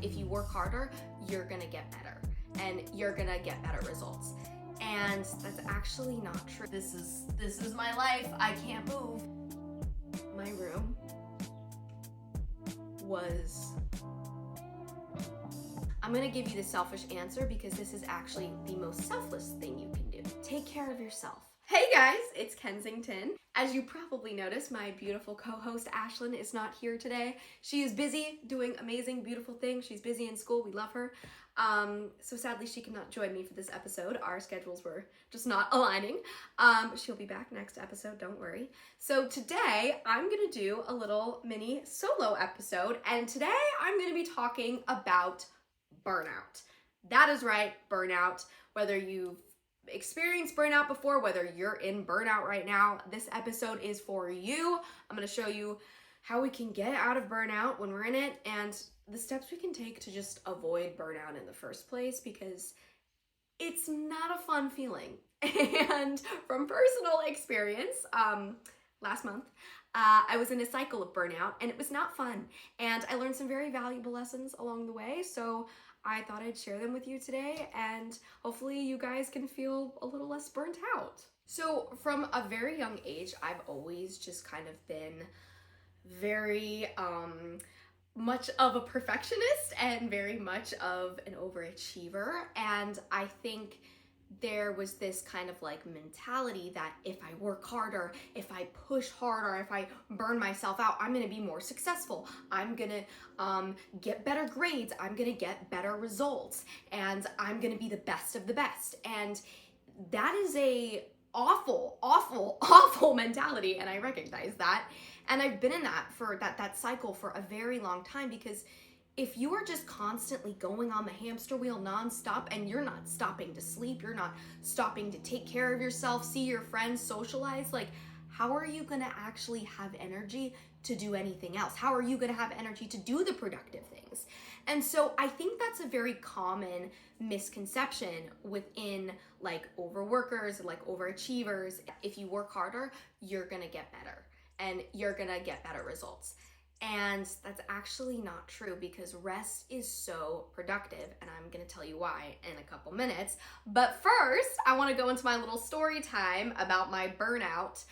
if you work harder, you're gonna get better and you're gonna get better results. And that's actually not true. This is my life. I can't move. My room was... I'm gonna give you the selfish answer because this is actually the most selfless thing you can do. Take care of yourself. Hey guys, it's Kensington. As you probably noticed, my beautiful co-host Ashlyn is not here today. She is busy doing amazing, beautiful things. She's busy in school. We love her. So sadly, she cannot join me for this episode. Our schedules were just not aligning. She'll be back next episode, don't worry. So today, I'm gonna do a little mini solo episode, and today I'm gonna be talking about burnout. That is right, burnout. Whether you've experienced burnout before, whether you're in burnout right now, this episode is for you. I'm going to show you how we can get out of burnout when we're in it and the steps we can take to just avoid burnout in the first place, because it's not a fun feeling. And from personal experience, last month, I was in a cycle of burnout and it was not fun. And I learned some very valuable lessons along the way. So I thought I'd share them with you today, and hopefully you guys can feel a little less burnt out. So from a very young age, I've always just kind of been very much of a perfectionist and very much of an overachiever. And I think there was this kind of like mentality that if I work harder, if I push harder, if I burn myself out, I'm gonna be more successful. I'm gonna get better grades. I'm gonna get better results. And I'm gonna be the best of the best. And that is a awful mentality. And I recognize that. And I've been in that cycle for a very long time, because if you are just constantly going on the hamster wheel nonstop and you're not stopping to sleep, you're not stopping to take care of yourself, see your friends, socialize, like, how are you gonna actually have energy to do anything else? How are you gonna have energy to do the productive things? And so I think that's a very common misconception within like overworkers, like overachievers. If you work harder, you're gonna get better and you're gonna get better results. And that's actually not true, because rest is so productive, and I'm gonna tell you why in a couple minutes. But first, I wanna go into my little story time about my burnout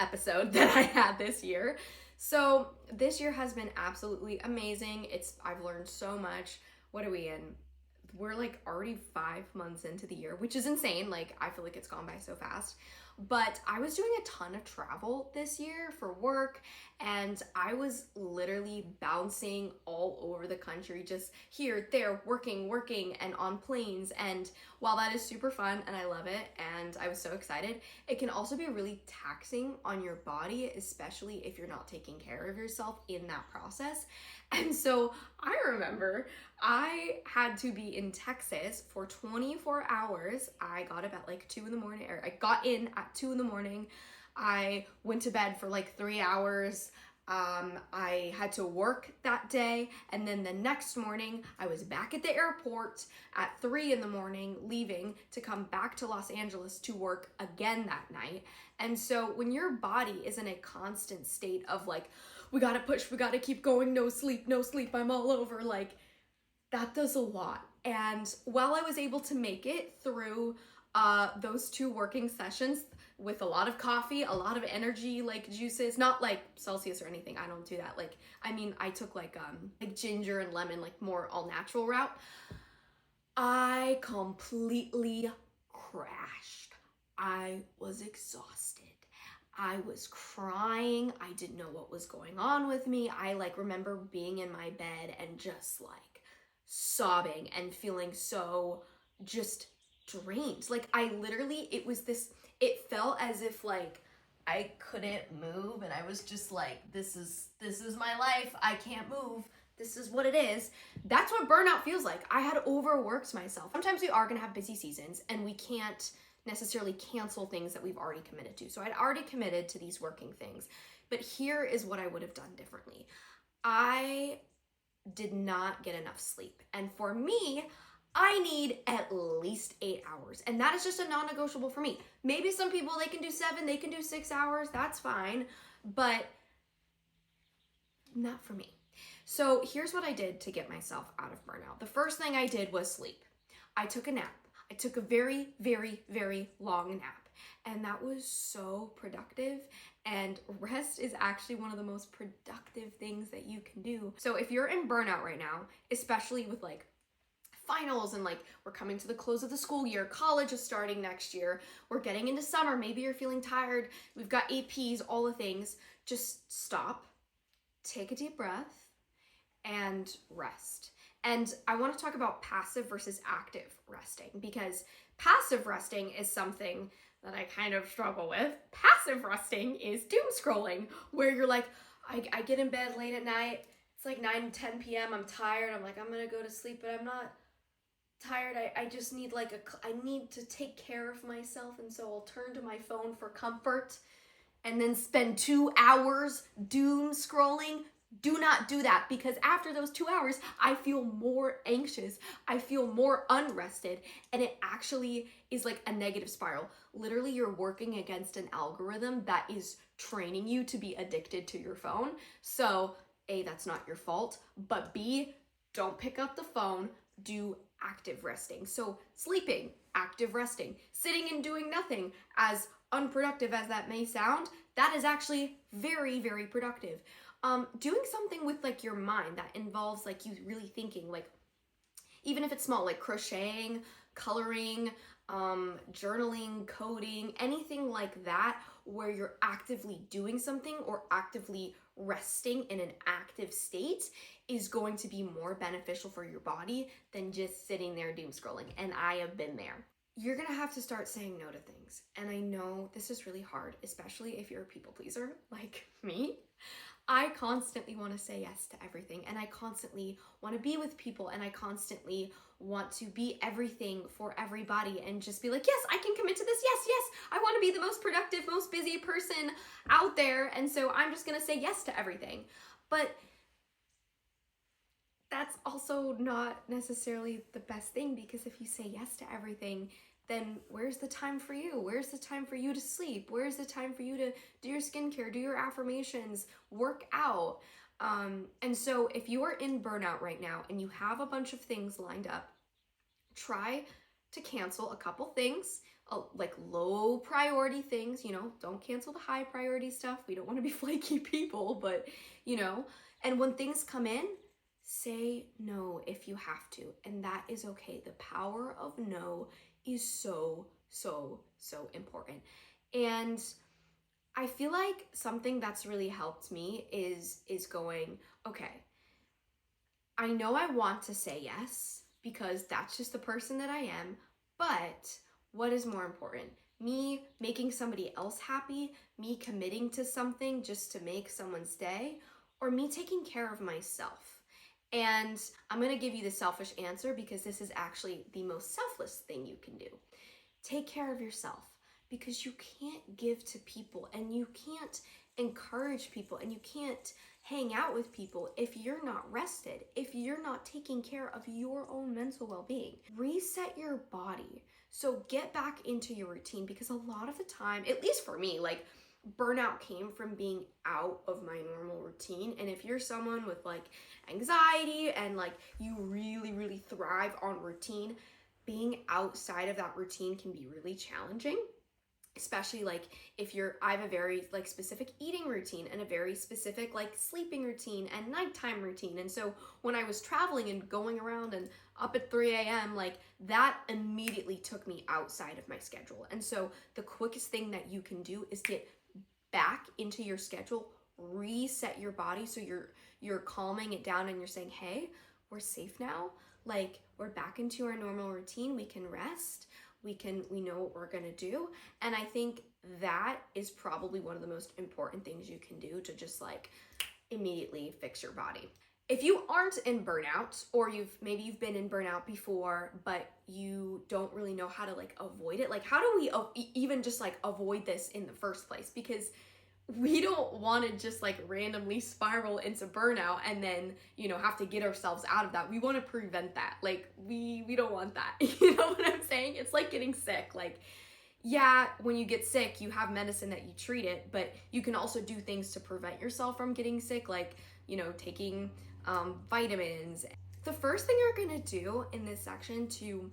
episode that I had this year. So this year has been absolutely amazing. I've learned so much. What are we in? We're like already 5 months into the year, which is insane. Like, I feel like it's gone by so fast. But I was doing a ton of travel this year for work, and I was literally bouncing all over the country, just here, there, working, and on planes. And while that is super fun and I love it, and I was so excited, it can also be really taxing on your body, especially if you're not taking care of yourself in that process. And so I remember I had to be in Texas for 24 hours. I got up at like 2 in the morning, or I got in at 2 in the morning. I went to bed for like 3 hours. I had to work that day. And then the next morning I was back at the airport at 3 in the morning, leaving to come back to Los Angeles to work again that night. And so when your body is in a constant state of like, we gotta push, we gotta keep going, no sleep, I'm all over, like, that does a lot. And while I was able to make it through those 2 working sessions with a lot of coffee, a lot of energy, like juices, not like Celsius or anything, I don't do that. Like, I mean, I took like ginger and lemon, like more all natural route. I completely crashed. I was exhausted. I was crying. I didn't know what was going on with me. I like remember being in my bed and just like sobbing and feeling so just drained. Like, I literally, it felt as if like I couldn't move, and I was just like, this is my life. I can't move. This is what it is. That's what burnout feels like. I had overworked myself. Sometimes we are gonna have busy seasons and we can't necessarily cancel things that we've already committed to. So I'd already committed to these working things, but here is what I would have done differently. I did not get enough sleep. And for me, I need at least 8 hours. And that is just a non-negotiable for me. Maybe some people, they can do 7, they can do 6 hours, that's fine, but not for me. So here's what I did to get myself out of burnout. The first thing I did was sleep. I took a nap. I took a very, very, very long nap. And that was so productive. And rest is actually one of the most productive things that you can do. So if you're in burnout right now, especially with like finals and like we're coming to the close of the school year, college is starting next year, we're getting into summer, maybe you're feeling tired, we've got APs, all the things, just stop, take a deep breath, and rest. And I want to talk about passive versus active resting, because passive resting is something that I kind of struggle with. Passive resting is doom scrolling, where you're like, I get in bed late at night, it's like 9, 10 p.m., I'm tired, I'm like, I'm gonna go to sleep, but I'm not tired, I just need I need to take care of myself, and so I'll turn to my phone for comfort and then spend 2 hours doom scrolling. Do not do that, because after those 2 hours, I feel more anxious. I feel more unrested, and it actually is like a negative spiral. Literally, you're working against an algorithm that is training you to be addicted to your phone. So, A, that's not your fault, but B, don't pick up the phone, do active resting. So, sleeping, active resting, sitting and doing nothing, as unproductive as that may sound, that is actually very, very productive. Doing something with like your mind that involves like you really thinking, like even if it's small, like crocheting, coloring, journaling, coding, anything like that, where you're actively doing something or actively resting in an active state, is going to be more beneficial for your body than just sitting there doom scrolling. And I have been there. You're gonna have to start saying no to things. And I know this is really hard, especially if you're a people pleaser like me. I constantly want to say yes to everything, and I constantly want to be with people, and I constantly want to be everything for everybody and just be like, yes, I can commit to this. Yes, yes, I want to be the most productive, most busy person out there. And so I'm just going to say yes to everything. But that's also not necessarily the best thing, because if you say yes to everything, then where's the time for you? Where's the time for you to sleep? Where's the time for you to do your skincare, do your affirmations, work out? And so if you are in burnout right now and you have a bunch of things lined up, try to cancel a couple things, like low priority things, don't cancel the high priority stuff. We don't want to be flaky people, but and when things come in, say no if you have to, and that is okay. The power of no is so, so, so important. And I feel like something that's really helped me is going, okay, I know I want to say yes because that's just the person that I am, but what is more important? Me making somebody else happy, me committing to something just to make someone stay, or me taking care of myself? And I'm going to give you the selfish answer, because this is actually the most selfless thing you can do. Take care of yourself, because you can't give to people, and you can't encourage people, and you can't hang out with people if you're not rested, if you're not taking care of your own mental well-being. Reset your body. So get back into your routine, because a lot of the time, at least for me, like, burnout came from being out of my normal routine. And if you're someone with like anxiety and like you really, really thrive on routine, being outside of that routine can be really challenging. Especially like if I have a very like specific eating routine and a very specific like sleeping routine and nighttime routine. And so when I was traveling and going around and up at 3 a.m., like that immediately took me outside of my schedule. And so the quickest thing that you can do is get back into your schedule, reset your body, so you're calming it down and you're saying, hey, we're safe now, like we're back into our normal routine, we can rest, we know what we're gonna do. And I think that is probably one of the most important things you can do to just like immediately fix your body. If you aren't in burnout, or maybe you've been in burnout before, but you don't really know how to like avoid it, like how do we even just like avoid this in the first place? Because we don't want to just like randomly spiral into burnout and then, have to get ourselves out of that. We want to prevent that. Like we don't want that. You know what I'm saying? It's like getting sick. Like, yeah, when you get sick, you have medicine that you treat it, but you can also do things to prevent yourself from getting sick, like, taking vitamins. The first thing you're gonna do in this section to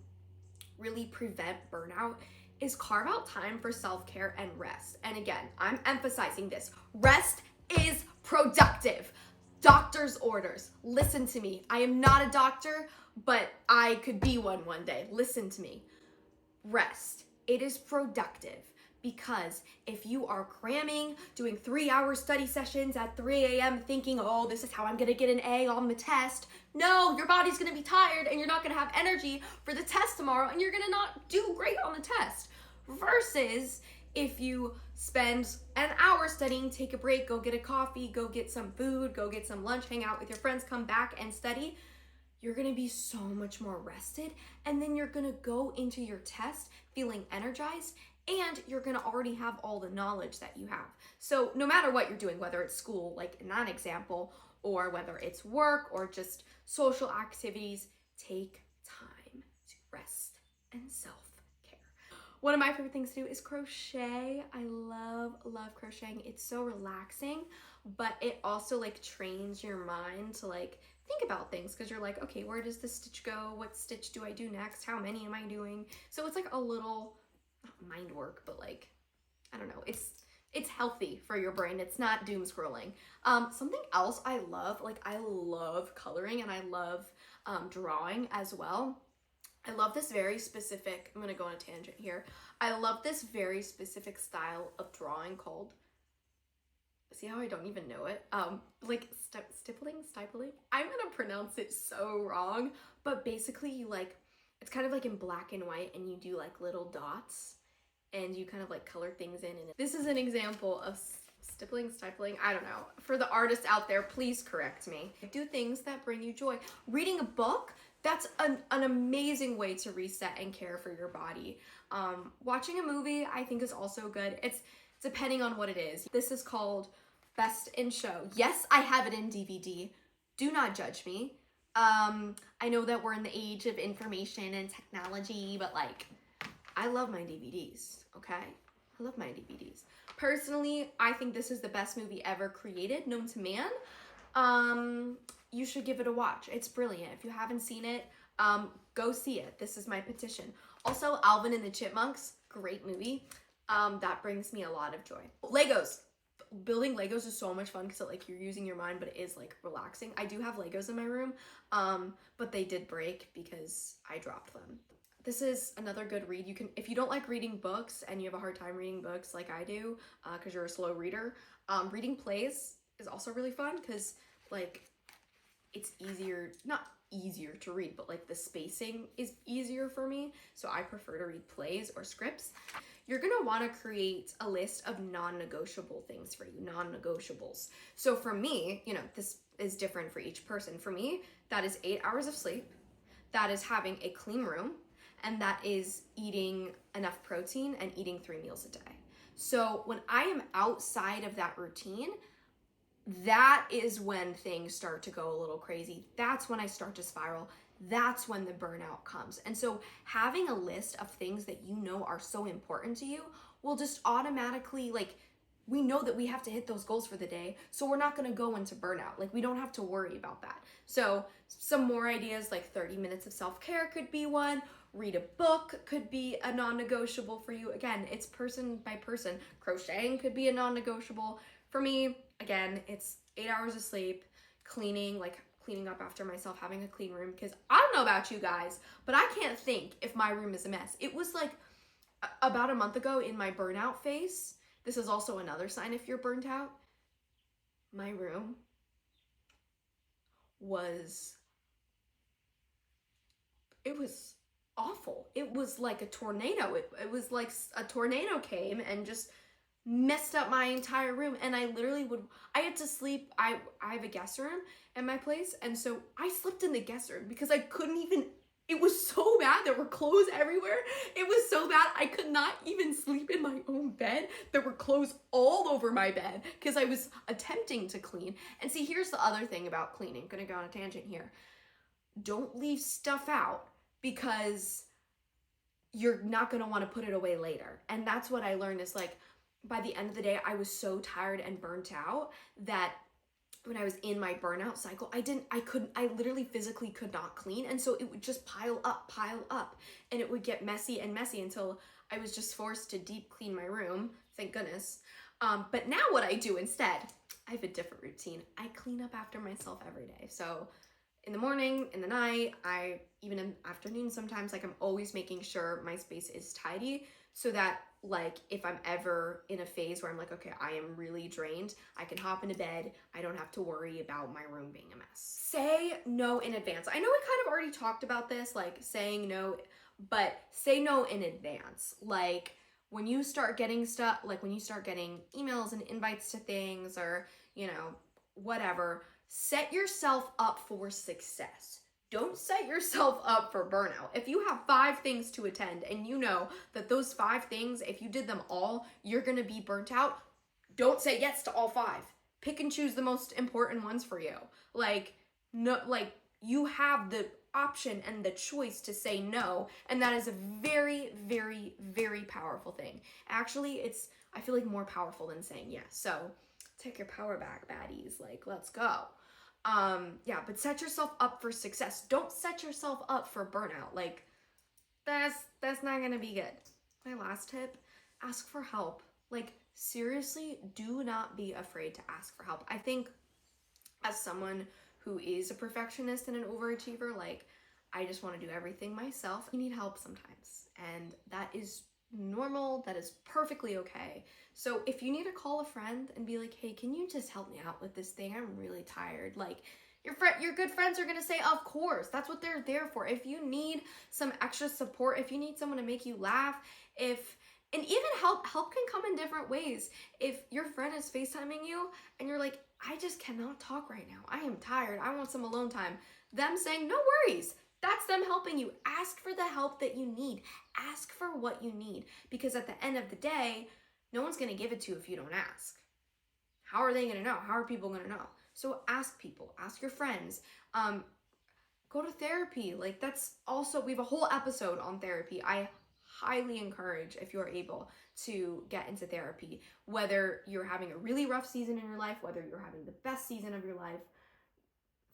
really prevent burnout is carve out time for self-care and rest. And again, I'm emphasizing this. Rest is productive. Doctor's orders. Listen to me. I am not a doctor, but I could be one day. Listen to me. Rest. It is productive. Because if you are cramming, doing 3-hour study sessions at 3 a.m. thinking, oh, this is how I'm gonna get an A on the test, no, your body's gonna be tired and you're not gonna have energy for the test tomorrow and you're gonna not do great on the test. Versus if you spend an hour studying, take a break, go get a coffee, go get some food, go get some lunch, hang out with your friends, come back and study, you're gonna be so much more rested, and then you're gonna go into your test feeling energized, and you're gonna already have all the knowledge that you have. So no matter what you're doing, whether it's school, like in that example, or whether it's work or just social activities, take time to rest and self-care. One of my favorite things to do is crochet. I love crocheting. It's so relaxing, but it also like trains your mind to like think about things, because you're like, okay, where does this stitch go? What stitch do I do next? How many am I doing? So it's like a little, not mind work, but like, I don't know, it's healthy for your brain. It's not doom scrolling. Something else I love, like I love coloring and I love drawing as well. I love this very specific, I'm gonna go on a tangent here. I love this very specific style of drawing called, see how I don't even know it? Like stippling? I'm gonna pronounce it so wrong, but basically you like, it's kind of like in black and white and you do like little dots and you kind of like color things in. And this is an example of stippling, I don't know. For the artists out there, please correct me. Do things that bring you joy. Reading a book, that's an amazing way to reset and care for your body. Watching a movie, I think is also good. It's depending on what it is. This is called Best in Show. Yes, I have it in DVD. Do not judge me. I know that we're in the age of information and technology, but like, I love my DVDs, okay? I love my DVDs. Personally, I think this is the best movie ever created, known to man. You should give it a watch. It's brilliant. If you haven't seen it, go see it. This is my petition. Also, Alvin and the Chipmunks, great movie. That brings me a lot of joy. Legos. Building Legos is so much fun because like you're using your mind, but it is like relaxing. I do have Legos in my room, but they did break because I dropped them. This is another good read. You can, if you don't like reading books and you have a hard time reading books like I do, because you're a slow reader, reading plays is also really fun because like it's easier, not easier to read, but like the spacing is easier for me. So I prefer to read plays or scripts. You're gonna wanna create a list of non-negotiable things for you, non-negotiables. So for me, this is different for each person. For me, that is 8 hours of sleep, that is having a clean room, and that is eating enough protein and eating 3 meals a day. So when I am outside of that routine, that is when things start to go a little crazy. That's when I start to spiral. That's when the burnout comes. And so having a list of things that you know are so important to you will just automatically, like, we know that we have to hit those goals for the day, so we're not gonna go into burnout. Like, we don't have to worry about that. So some more ideas, like 30 minutes of self-care could be one. Read a book could be a non-negotiable for you. Again, it's person by person. Crocheting could be a non-negotiable. For me, again, it's 8 hours of sleep, cleaning up after myself, having a clean room, because I don't know about you guys, but I can't think if my room is a mess. It was like about a month ago in my burnout phase. This is also another sign if you're burnt out. My room was awful. It was like a tornado. It was like a tornado came and just messed up my entire room, and I had to sleep. I have a guest room in my place, and so I slept in the guest room because I couldn't even, it was so bad. There were clothes everywhere. It was so bad. I could not even sleep in my own bed. There were clothes all over my bed because I was attempting to clean. And see, here's the other thing about cleaning. I'm gonna go on a tangent here. Don't leave stuff out because you're not gonna wanna put it away later. And that's what I learned is like, by the end of the day, I was so tired and burnt out that when I was in my burnout cycle, I literally physically could not clean. And so it would just pile up, and it would get messy and messy until I was just forced to deep clean my room. Thank goodness. But now what I do instead, I have a different routine. I clean up after myself every day. So in the morning, in the night, even in the afternoon sometimes, like I'm always making sure my space is tidy so that like if I'm ever in a phase where I'm like, okay, I am really drained, I can hop into bed. I don't have to worry about my room being a mess. Say no in advance. I know we kind of already talked about this, like saying no, but say no in advance. Like when you start getting stuff, like when you start getting emails and invites to things or, whatever, set yourself up for success. Don't set yourself up for burnout. If you have 5 things to attend and you know that those 5 things, if you did them all, you're gonna be burnt out, don't say yes to all 5. Pick and choose the most important ones for you. You have the option and the choice to say no, and that is a very, very, very powerful thing. Actually, I feel like more powerful than saying yes. So take your power back, baddies. Like, let's go. But set yourself up for success. Don't set yourself up for burnout. Like, that's not gonna be good. My last tip, ask for help. Like, seriously, do not be afraid to ask for help. I think as someone who is a perfectionist and an overachiever, like, I just want to do everything myself. You need help sometimes, and that is normal. That is perfectly okay. So if you need to call a friend and be like, hey, can you just help me out with this thing? I'm really tired. Like, your good friends are going to say, of course, that's what they're there for. If you need some extra support, if you need someone to make you laugh, and even help can come in different ways. If your friend is FaceTiming you and you're like, I just cannot talk right now. I am tired. I want some alone time. Them saying, no worries. That's them helping you. Ask for the help that you need. Ask for what you need. Because at the end of the day, no one's going to give it to you if you don't ask. How are they going to know? How are people going to know? So ask people. Ask your friends. Go to therapy. Like, that's also, we have a whole episode on therapy. I highly encourage, if you're able, to get into therapy. Whether you're having a really rough season in your life, whether you're having the best season of your life,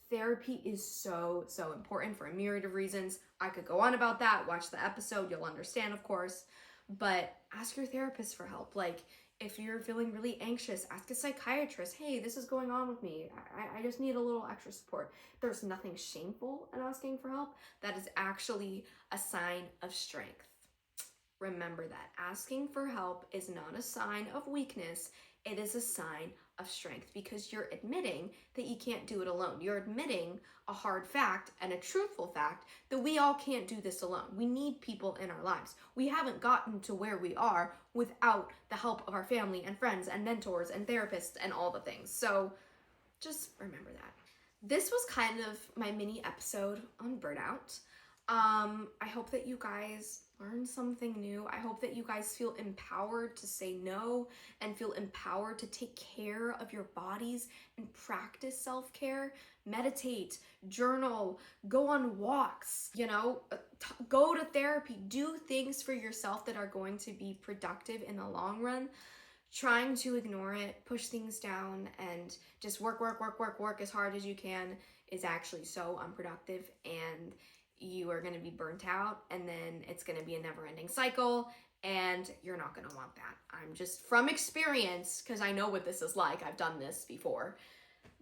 therapy is so important for a myriad of reasons. I could go on about that. Watch the episode. You'll understand, of course. But ask your therapist for help. Like, if you're feeling really anxious, ask a psychiatrist. Hey, this is going on with me. I just need a little extra support. There's nothing shameful in asking for help. That is actually a sign of strength. Remember that. Asking for help is not a sign of weakness. It is a sign of strength, because you're admitting that you can't do it alone. You're admitting a hard fact and a truthful fact that we all can't do this alone. We need people in our lives. We haven't gotten to where we are without the help of our family and friends and mentors and therapists and all the things. So just remember that. This was kind of my mini episode on burnout. I hope that you guys learn something new. I hope that you guys feel empowered to say no and feel empowered to take care of your bodies and practice self-care. Meditate, journal, go on walks, go to therapy, do things for yourself that are going to be productive in the long run. Trying to ignore it, push things down, and just work as hard as you can is actually so unproductive, and you are going to be burnt out, and then it's going to be a never-ending cycle, and you're not going to want that. I'm just from experience, because I know what this is like. I've done this before.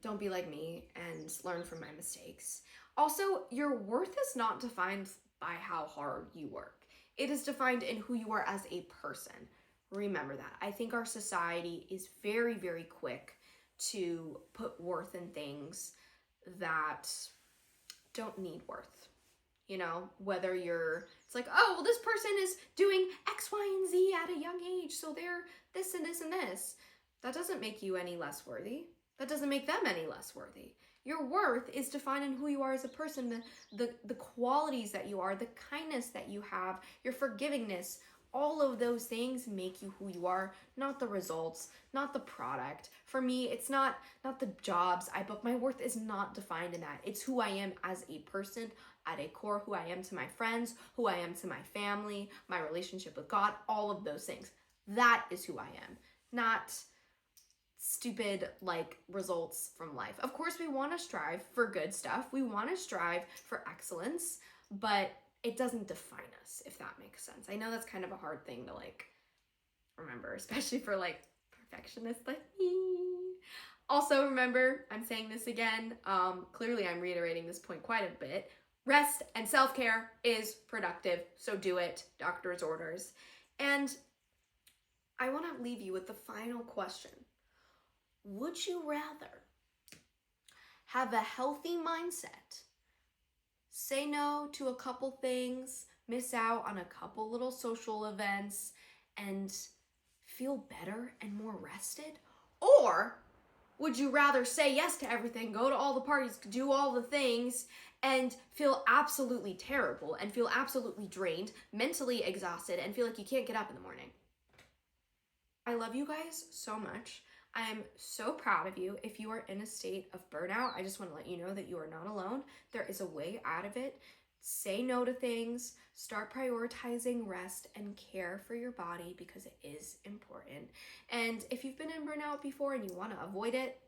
Don't be like me and learn from my mistakes. Also, your worth is not defined by how hard you work. It is defined in who you are as a person. Remember that. I think our society is very, very quick to put worth in things that don't need worth. Whether it's like, oh, well, this person is doing X, Y, and Z at a young age, so they're this and this and this. That doesn't make you any less worthy. That doesn't make them any less worthy. Your worth is defined in who you are as a person, the qualities that you are, the kindness that you have, your forgivingness. All of those things make you who you are, not the results, not the product. For me, it's not the jobs I book. My worth is not defined in that. It's who I am as a person at a core, who I am to my friends, who I am to my family, my relationship with God, all of those things. That is who I am, not stupid like results from life. Of course, we want to strive for good stuff. We want to strive for excellence, but it doesn't define us, if that makes sense. I know that's kind of a hard thing to like remember, especially for like perfectionists like me. Also, remember, I'm saying this again, clearly I'm reiterating this point quite a bit. Rest and self-care is productive, so do it. Doctor's orders. And I want to leave you with the final question. Would you rather have a healthy mindset, say no to a couple things, miss out on a couple little social events, and feel better and more rested? Or would you rather say yes to everything, go to all the parties, do all the things, and feel absolutely terrible and feel absolutely drained, mentally exhausted, and feel like you can't get up in the morning? I love you guys so much. I am so proud of you. If you are in a state of burnout, I just want to let you know that you are not alone. There is a way out of it. Say no to things, start prioritizing rest and care for your body because it is important. And if you've been in burnout before and you want to avoid it,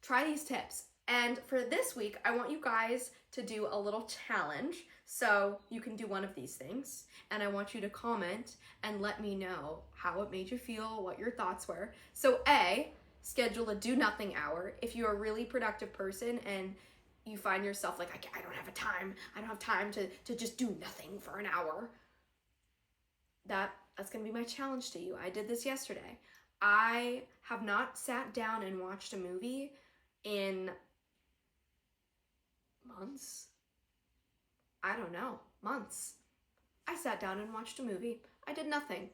try these tips. And for this week, I want you guys to do a little challenge. So you can do one of these things, and I want you to comment and let me know how it made you feel, what your thoughts were. So A, schedule a do nothing hour. If you're a really productive person and you find yourself like, I don't have time to just do nothing for an hour, that's gonna be my challenge to you. I did this yesterday. I have not sat down and watched a movie in months. I don't know, months. I sat down and watched a movie. I did nothing.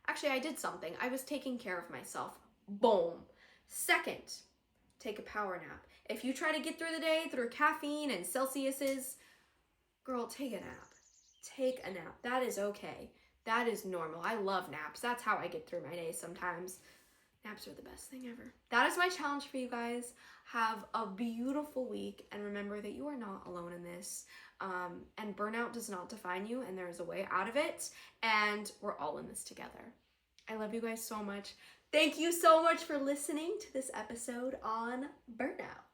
Actually, I did something. I was taking care of myself. Boom. Second, take a power nap. If you try to get through the day through caffeine and Celsiuses, girl, take a nap. Take a nap. That is okay. That is normal. I love naps. That's how I get through my day sometimes. Naps are the best thing ever. That is my challenge for you guys. Have a beautiful week, and remember that you are not alone in this. And burnout does not define you, and there is a way out of it, and we're all in this together. I love you guys so much. Thank you so much for listening to this episode on Burnout.